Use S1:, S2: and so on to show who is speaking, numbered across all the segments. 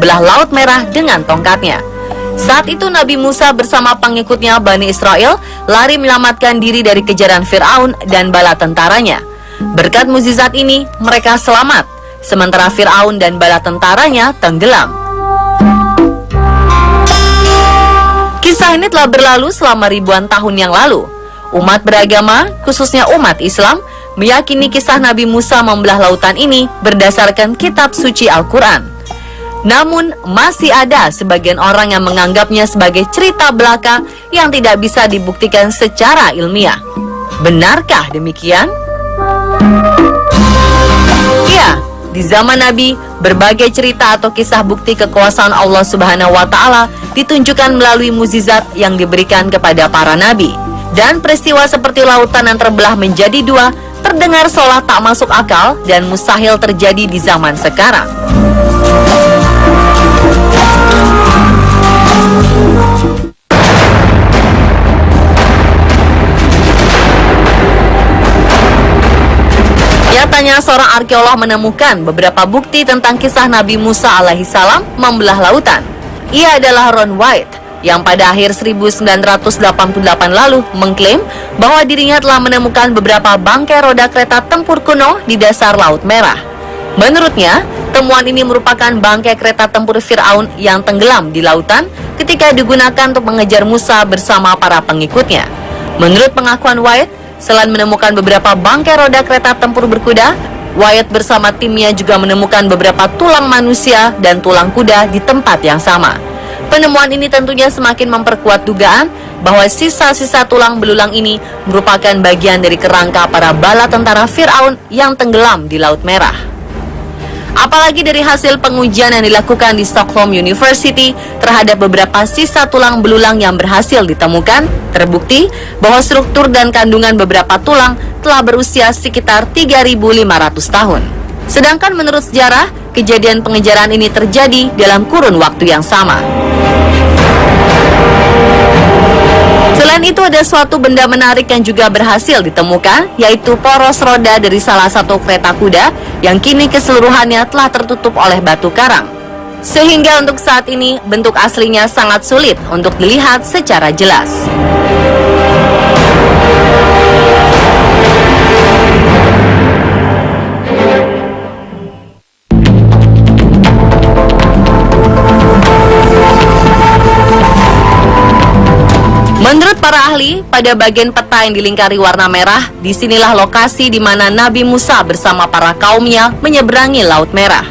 S1: membelah Laut Merah dengan tongkatnya. Saat itu Nabi Musa bersama pengikutnya Bani Israel lari menyelamatkan diri dari kejaran Fir'aun dan bala tentaranya. Berkat mukjizat ini, mereka selamat, sementara Fir'aun dan bala tentaranya tenggelam. Kisah ini telah berlalu selama ribuan tahun yang lalu. Umat beragama, khususnya umat Islam, meyakini kisah Nabi Musa membelah lautan ini berdasarkan kitab suci Al-Quran. Namun, masih ada sebagian orang yang menganggapnya sebagai cerita belaka yang tidak bisa dibuktikan secara ilmiah. Benarkah demikian? Ya, di zaman Nabi, berbagai cerita atau kisah bukti kekuasaan Allah Subhanahu wa Ta'ala ditunjukkan melalui mukjizat yang diberikan kepada para nabi. Dan peristiwa seperti lautan yang terbelah menjadi dua terdengar seolah tak masuk akal dan mustahil terjadi di zaman sekarang. Nyatanya seorang arkeolog menemukan beberapa bukti tentang kisah Nabi Musa alaihissalam membelah lautan. Ia adalah Ron White, yang pada akhir 1988 lalu mengklaim bahwa dirinya telah menemukan beberapa bangkai roda kereta tempur kuno di dasar Laut Merah. Menurutnya, temuan ini merupakan bangkai kereta tempur Fir'aun yang tenggelam di lautan ketika digunakan untuk mengejar Musa bersama para pengikutnya. Menurut pengakuan White, selain menemukan beberapa bangkai roda kereta tempur berkuda, White bersama timnya juga menemukan beberapa tulang manusia dan tulang kuda di tempat yang sama. Penemuan ini tentunya semakin memperkuat dugaan bahwa sisa-sisa tulang belulang ini merupakan bagian dari kerangka para bala tentara Fir'aun yang tenggelam di Laut Merah. Apalagi dari hasil pengujian yang dilakukan di Stockholm University terhadap beberapa sisa tulang belulang yang berhasil ditemukan, terbukti bahwa struktur dan kandungan beberapa tulang telah berusia sekitar 3.500 tahun. Sedangkan menurut sejarah, kejadian pengejaran ini terjadi dalam kurun waktu yang sama. Selain itu, ada suatu benda menarik yang juga berhasil ditemukan, yaitu poros roda dari salah satu kereta kuda yang kini keseluruhannya telah tertutup oleh batu karang. Sehingga untuk saat ini, bentuk aslinya sangat sulit untuk dilihat secara jelas. Menurut para ahli, pada bagian peta yang dilingkari warna merah, disinilah lokasi di mana Nabi Musa bersama para kaumnya menyeberangi Laut Merah.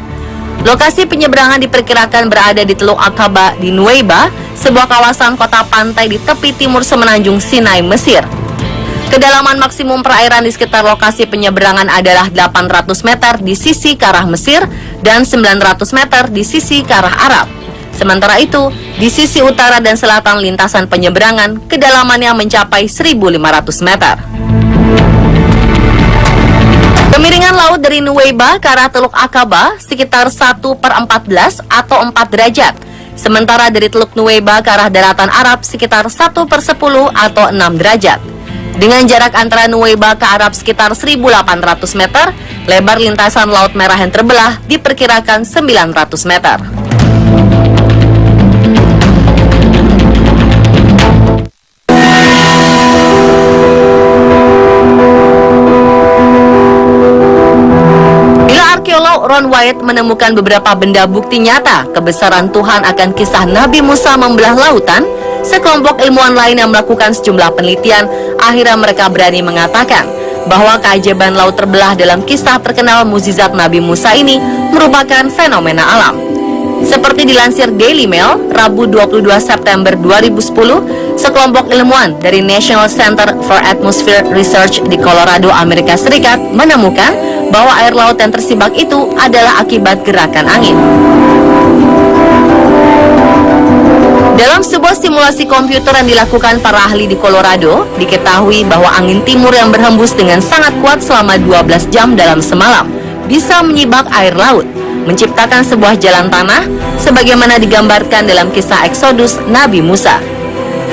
S1: Lokasi penyeberangan diperkirakan berada di Teluk Aqaba di Nuweiba, sebuah kawasan kota pantai di tepi timur semenanjung Sinai, Mesir. Kedalaman maksimum perairan di sekitar lokasi penyeberangan adalah 800 meter di sisi ke arah Mesir dan 900 meter di sisi ke arah Arab. Sementara itu, di sisi utara dan selatan lintasan penyeberangan, kedalamannya mencapai 1.500 meter. Kemiringan laut dari Nuweiba ke arah Teluk Aqaba sekitar 1/14 atau 4 derajat. Sementara dari Teluk Nuweiba ke arah daratan Arab sekitar 1/10 atau 6 derajat. Dengan jarak antara Nuweiba ke Arab sekitar 1.800 meter, lebar lintasan Laut Merah yang terbelah diperkirakan 900 meter. Ron White menemukan beberapa benda bukti nyata kebesaran Tuhan akan kisah Nabi Musa membelah lautan, sekelompok ilmuwan lain yang melakukan sejumlah penelitian akhirnya mereka berani mengatakan bahwa keajaiban laut terbelah dalam kisah terkenal mukjizat Nabi Musa ini merupakan fenomena alam. Seperti dilansir Daily Mail, Rabu 22 September 2010, sekelompok ilmuwan dari National Center for Atmospheric Research di Colorado, Amerika Serikat menemukan bahwa air laut yang tersibak itu adalah akibat gerakan angin. Dalam sebuah simulasi komputer yang dilakukan para ahli di Colorado, diketahui bahwa angin timur yang berhembus dengan sangat kuat selama 12 jam dalam semalam bisa menyibak air laut, menciptakan sebuah jalan tanah sebagaimana digambarkan dalam kisah Exodus Nabi Musa.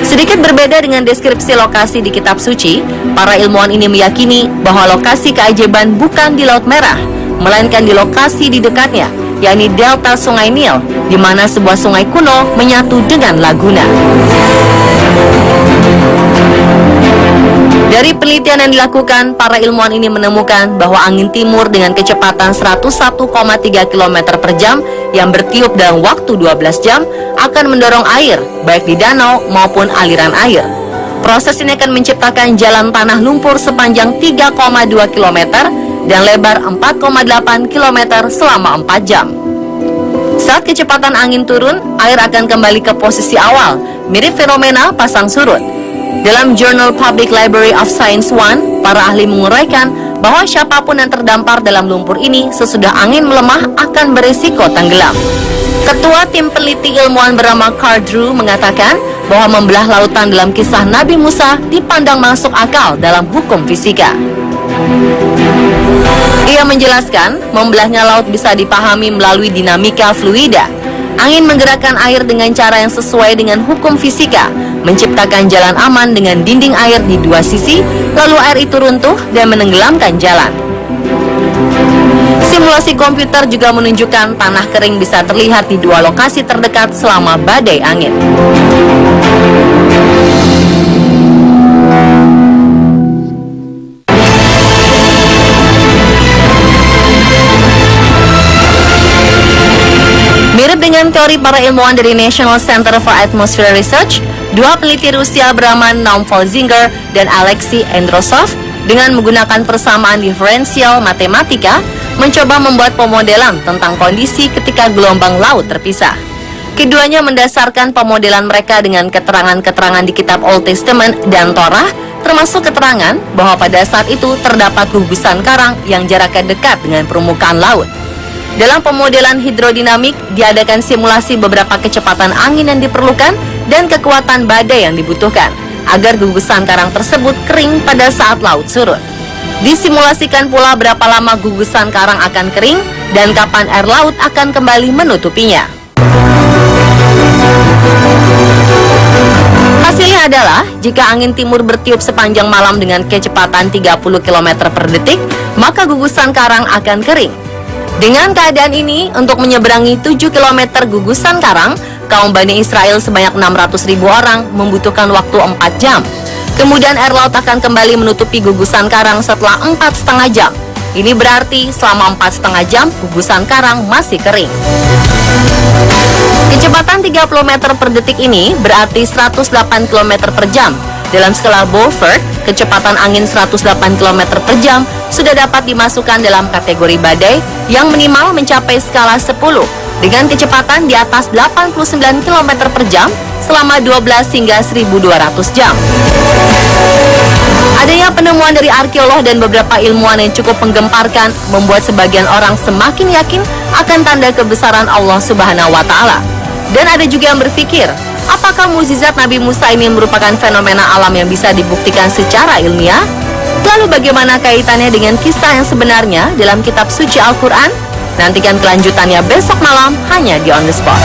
S1: Sedikit berbeda dengan deskripsi lokasi di kitab suci, para ilmuwan ini meyakini bahwa lokasi keajaiban bukan di Laut Merah, melainkan di lokasi di dekatnya, yakni delta Sungai Nil, di mana sebuah sungai kuno menyatu dengan laguna. Dari penelitian yang dilakukan, para ilmuwan ini menemukan bahwa angin timur dengan kecepatan 101,3 km per jam yang bertiup dalam waktu 12 jam akan mendorong air, baik di danau maupun aliran air. Proses ini akan menciptakan jalan tanah lumpur sepanjang 3,2 km dan lebar 4,8 km selama 4 jam. Saat kecepatan angin turun, air akan kembali ke posisi awal, mirip fenomena pasang surut. Dalam Journal Public Library of Science 1, para ahli menguraikan bahwa siapapun yang terdampar dalam lumpur ini sesudah angin melemah akan berisiko tenggelam. Ketua tim peneliti ilmuwan bernama Carl Drew mengatakan bahwa membelah lautan dalam kisah Nabi Musa dipandang masuk akal dalam hukum fisika. Ia menjelaskan, membelahnya laut bisa dipahami melalui dinamika fluida. Angin menggerakkan air dengan cara yang sesuai dengan hukum fisika, menciptakan jalan aman dengan dinding air di dua sisi, lalu air itu runtuh dan menenggelamkan jalan. Simulasi komputer juga menunjukkan tanah kering bisa terlihat di dua lokasi terdekat selama badai angin. Mirip dengan teori para ilmuwan dari National Center for Atmospheric Research, dua peneliti Rusia bernama Naum Folzinger dan Alexei Androsov dengan menggunakan persamaan diferensial matematika mencoba membuat pemodelan tentang kondisi ketika gelombang laut terpisah. Keduanya mendasarkan pemodelan mereka dengan keterangan-keterangan di kitab Old Testament dan Torah, termasuk keterangan bahwa pada saat itu terdapat gugusan karang yang jaraknya dekat dengan permukaan laut. Dalam pemodelan hidrodinamik, diadakan simulasi beberapa kecepatan angin yang diperlukan dan kekuatan badai yang dibutuhkan, agar gugusan karang tersebut kering pada saat laut surut. Disimulasikan pula berapa lama gugusan karang akan kering dan kapan air laut akan kembali menutupinya. Hasilnya adalah, jika angin timur bertiup sepanjang malam dengan kecepatan 30 km per detik, maka gugusan karang akan kering. Dengan keadaan ini, untuk menyeberangi 7 km gugusan karang, kaum Bani Israel sebanyak 600.000 orang membutuhkan waktu 4 jam. Kemudian air laut akan kembali menutupi gugusan karang setelah 4,5 jam. Ini berarti selama 4,5 jam, gugusan karang masih kering. Kecepatan 30 meter per detik ini berarti 108 km per jam. Dalam skala Beaufort, kecepatan angin 108 km per jam sudah dapat dimasukkan dalam kategori badai yang minimal mencapai skala 10 dengan kecepatan di atas 89 km per jam selama 12 hingga 1200 jam. Adanya penemuan dari arkeolog dan beberapa ilmuwan yang cukup menggemparkan membuat sebagian orang semakin yakin akan tanda kebesaran Allah Subhanahu wa Ta'ala. Dan ada juga yang berpikir, apakah mukjizat Nabi Musa ini merupakan fenomena alam yang bisa dibuktikan secara ilmiah? Lalu bagaimana kaitannya dengan kisah yang sebenarnya dalam kitab suci Al-Quran? Nantikan kelanjutannya besok malam hanya di On The Spot.